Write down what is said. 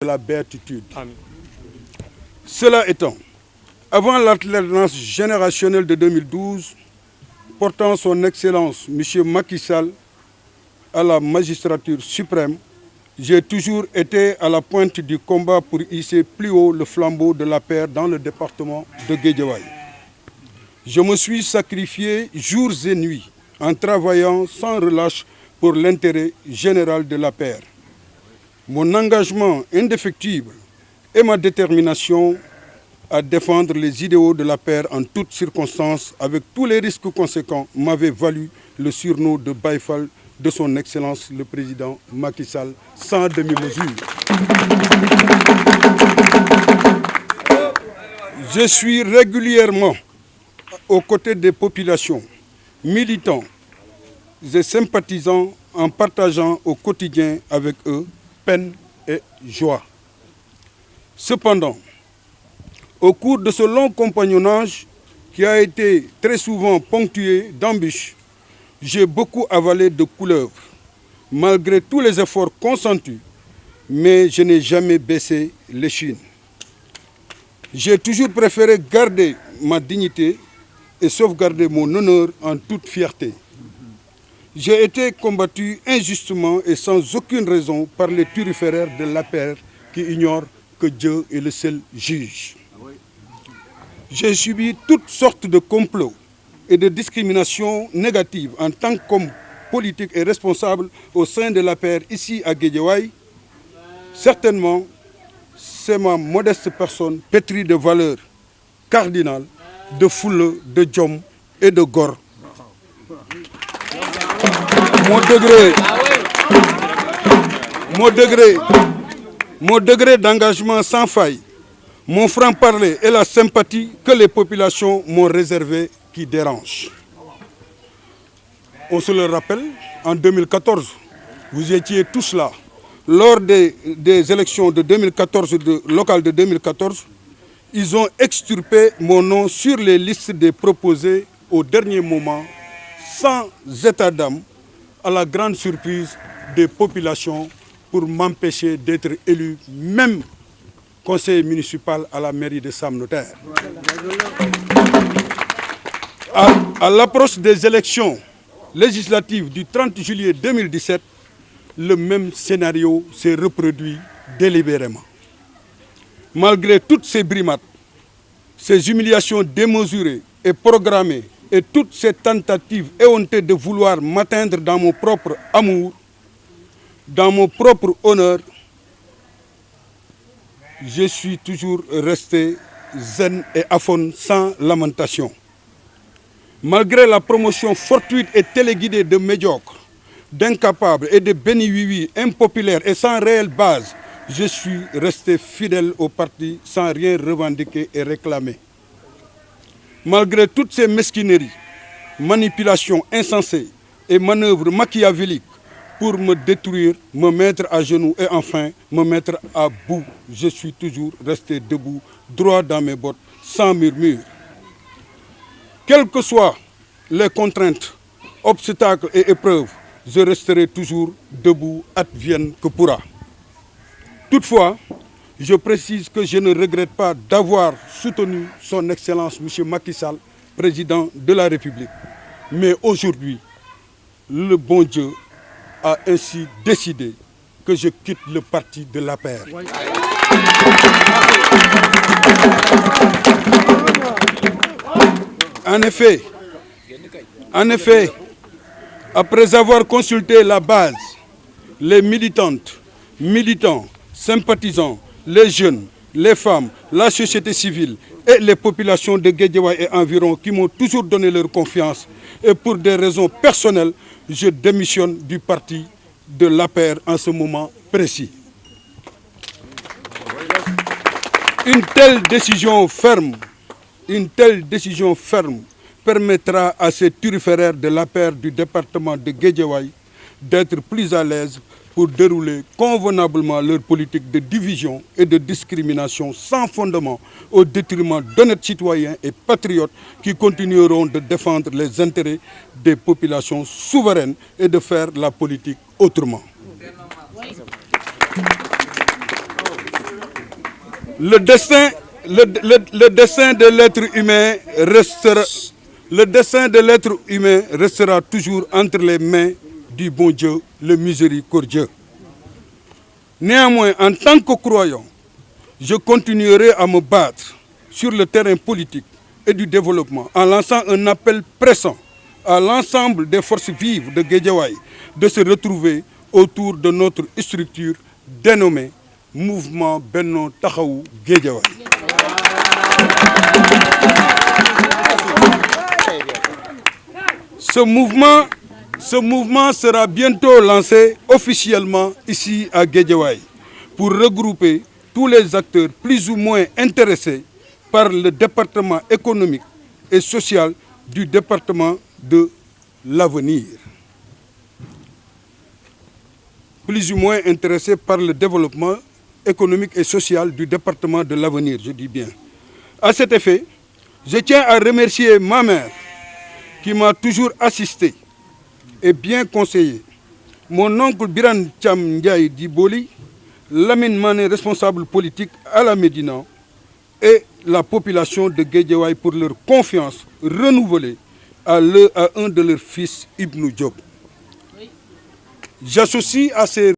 de la béatitude. Amen. Cela étant, avant l'alternance générationnelle de 2012, portant son Excellence M. Macky Sall à la magistrature suprême, j'ai toujours été à la pointe du combat pour hisser plus haut le flambeau de l'APR dans le département de Guédiawaye. Je me suis sacrifié jours et nuits en travaillant sans relâche pour l'intérêt général de l'APR. Mon engagement indéfectible et ma détermination à défendre les idéaux de l'APR en toutes circonstances, avec tous les risques conséquents, m'avaient valu le surnom de Baïfal de son Excellence le Président Macky Sall, sans demi-mesure. Je suis régulièrement aux côtés des populations, militants et sympathisants, en partageant au quotidien avec eux peine et joie. Cependant, au cours de ce long compagnonnage qui a été très souvent ponctué d'embûches, j'ai beaucoup avalé de couleuvres, malgré tous les efforts consentis, mais je n'ai jamais baissé l'échine. J'ai toujours préféré garder ma dignité et sauvegarder mon honneur en toute fierté. J'ai été combattu injustement et sans aucune raison par les turiféraires de l'APR qui ignorent que Dieu est le seul juge. J'ai subi toutes sortes de complots et de discriminations négatives en tant qu'homme politique et responsable au sein de l'APR ici à Guédiawaye. Certainement, c'est ma modeste personne pétrie de valeurs cardinales, de foule, de djom et de gore. Mon degré d'engagement sans faille, mon franc-parler et la sympathie que les populations m'ont réservé qui dérangent. On se le rappelle, en 2014, vous étiez tous là. Lors des élections de 2014, locales de 2014, ils ont extirpé mon nom sur les listes des proposés au dernier moment, sans état d'âme, à la grande surprise des populations, pour m'empêcher d'être élu, même conseiller municipal à la mairie de Sam Notaire. À l'approche des élections législatives du 30 juillet 2017, le même scénario s'est reproduit délibérément. Malgré toutes ces brimades, ces humiliations démesurées et programmées, et toutes ces tentatives éhontées de vouloir m'atteindre dans mon propre amour, dans mon propre honneur, je suis toujours resté zen et aphone sans lamentation. Malgré la promotion fortuite et téléguidée de médiocres, d'incapables et de béni-oui-oui impopulaires et sans réelle base, je suis resté fidèle au parti sans rien revendiquer et réclamer. Malgré toutes ces mesquineries, manipulations insensées et manœuvres machiavéliques pour me détruire, me mettre à genoux et enfin me mettre à bout, je suis toujours resté debout, droit dans mes bottes, sans murmure. Quelles que soient les contraintes, obstacles et épreuves, je resterai toujours debout, advienne que pourra. Toutefois, je précise que je ne regrette pas d'avoir soutenu son Excellence M. Macky Sall, président de la République. Mais aujourd'hui, le bon Dieu a ainsi décidé que je quitte le parti de l'APR. En effet, après avoir consulté la base, les militantes, militants, sympathisants, les jeunes, les femmes, la société civile et les populations de Guédiawaye et environ qui m'ont toujours donné leur confiance, et pour des raisons personnelles, je démissionne du parti de l'APR en ce moment précis. Une telle décision ferme permettra à ces turiféraires de l'APR du département de Guédiawaye d'être plus à l'aise pour dérouler convenablement leur politique de division et de discrimination sans fondement au détriment d'honnêtes citoyens et patriotes qui continueront de défendre les intérêts des populations souveraines et de faire la politique autrement. Le destin de l'être humain restera, le destin de l'être humain restera toujours entre les mains du bon Dieu, le miséricordieux. Néanmoins, en tant que croyant, je continuerai à me battre sur le terrain politique et du développement en lançant un appel pressant à l'ensemble des forces vives de Guédiawaye de se retrouver autour de notre structure dénommée Mouvement Benno Taxawu Guédiawaye. Ce mouvement sera bientôt lancé officiellement ici à Guédiawaye pour regrouper tous les acteurs plus ou moins intéressés par le département économique et social du département de l'avenir. Plus ou moins intéressés par le développement économique et social du département de l'avenir, je dis bien. À cet effet, je tiens à remercier ma mère qui m'a toujours assisté et bien conseillé, mon oncle Biran Thiam Ndiaye Diboli, Lamine Mané, responsable politique à la Médina, et la population de Guédiawaye pour leur confiance renouvelée à un de leurs fils, Ibnou Diop. J'associe à ces